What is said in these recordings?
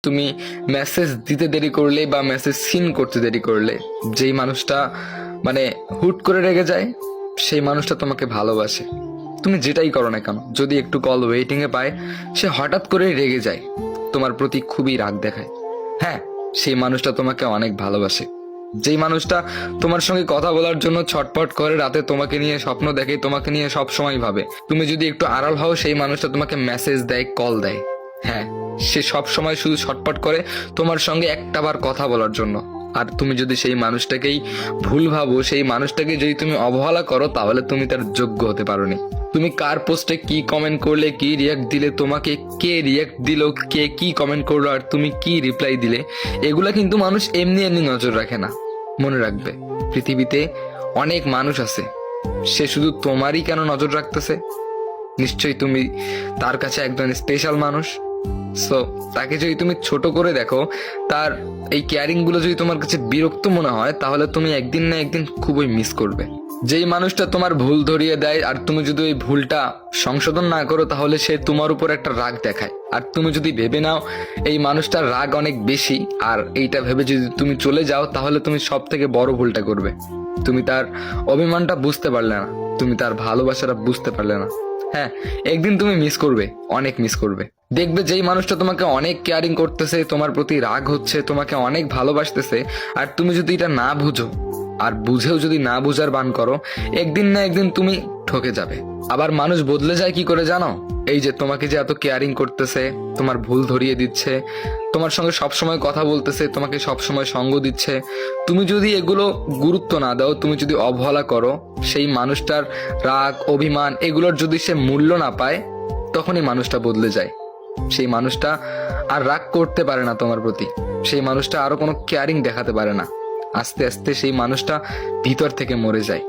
তুমি মেসেজ দিতে দেরি করলে বা মেসেজ সিন করতে দেরি করলে যেই মানুষটা মানে হুট করে রেগে যায়, সেই মানুষটা তোমাকে ভালোবাসে। তুমি যেটাই করো না কেন, যদি একটু কল ওয়েটিং এ পায়, সে হঠাৎ করে রেগে যায়, তোমার প্রতি খুবই রাগ দেখায়। হ্যাঁ, সেই মানুষটা তোমাকে অনেক ভালোবাসে। যেই মানুষটা তোমার সঙ্গে কথা বলার জন্য ছটপট করে, রাতে তোমাকে নিয়ে স্বপ্ন দেখে, তোমাকে নিয়ে সব সময় ভাবে, তুমি যদি একটু আড়াল হও সেই মানুষটা তোমাকে মেসেজ দেয়, কল দেয়। হ্যাঁ, সে সব সময় শুধু ছটপট করে তোমার সঙ্গে একটাবার কথা বলার জন্য। আর তুমি যদি সেই মানুষটাকেই ভুল ভাবো, সেই মানুষটাকে যদি তুমি অবহেলা করো, তাহলে তুমি তার যোগ্য হতে পারোনি। তুমি কার পোস্টে কি কমেন্ট করলে, কি রিয়াক্ট দিলে, তোমাকে কে রিয়াক্ট দিল, কে কি কমেন্ট করলো, আর তুমি কি রিপ্লাই দিলে, এগুলা কিন্তু মানুষ এমনি এমনি নজর রাখে না। মনে রাখবে, পৃথিবীতে অনেক মানুষ আছে, সে শুধু তোমারই কেন নজর রাখতেছে? নিশ্চয়ই তুমি তার কাছে একজন স্পেশাল মানুষ। সো তাকে যদি তুমি ছোট করে দেখো, তার এই কেয়ারিং গুলো যদি তোমার কাছে বিরক্ত মনে হয়, তাহলে তুমি একদিন না একদিন খুবই মিস করবে। যেই মানুষটা তোমার ভুল ধরিয়ে দেয়, আর তুমি যদি ওই ভুলটা সংশোধন না করো, তাহলে সে তোমার উপর একটা রাগ দেখায়। আর তুমি যদি ভেবে নাও এই মানুষটার রাগ অনেক বেশি, আর এইটা ভেবে যদি তুমি চলে যাও, তাহলে তুমি সব থেকে বড় ভুলটা করবে। তুমি তার অভিমানটা বুঝতে পারলে না, তুমি তার ভালোবাসাটা বুঝতে পারলে না। হ্যাঁ, একদিন তুমি মিস করবে, অনেক মিস করবে। দেখবে যেই মানুষটা তোমাকে অনেক কেয়ারিং করতেছে, তোমার প্রতি রাগ হচ্ছে, তোমাকে অনেক ভালোবাসতেছে, আর তুমি যদি এটা না বুঝো, আর বুঝেও যদি না বুঝার বান করো, একদিন না একদিন তুমি ঠকে যাবে। আবার মানুষ বদলে যায় কি করে জানো? এই যে তোমাকে যে এত কেয়ারিং করতেছে, তোমার ভুল ধরিয়ে দিচ্ছে, তোমার সঙ্গে সবসময় কথা বলতেছে, তোমাকে সবসময় সঙ্গ দিচ্ছে, তুমি যদি এগুলো গুরুত্ব না দাও, তুমি যদি অবহেলা করো, সেই মানুষটার রাগ অভিমান এগুলোর যদি সে মূল্য না পায়, তখনই মানুষটা বদলে যায়। সেই মানুষটা আর রাগ করতে পারে না তোমার প্রতি, সেই মানুষটা আরো কোনো কেয়ারিং দেখাতে পারে না। আস্তে আস্তে সেই মানুষটা ভিতর থেকে মরে যায়।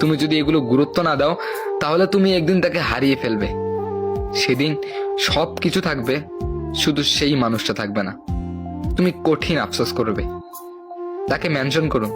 তুমি যদি এগুলো গুরুত্ব না দাও, তাহলে তুমি একদিন তাকে হারিয়ে ফেলবে। সেদিন সব কিছু থাকবে, শুধু সেই মানুষটা থাকবে না। তুমি কঠিন আফসোস করবে। তাকে মেনশন করুন,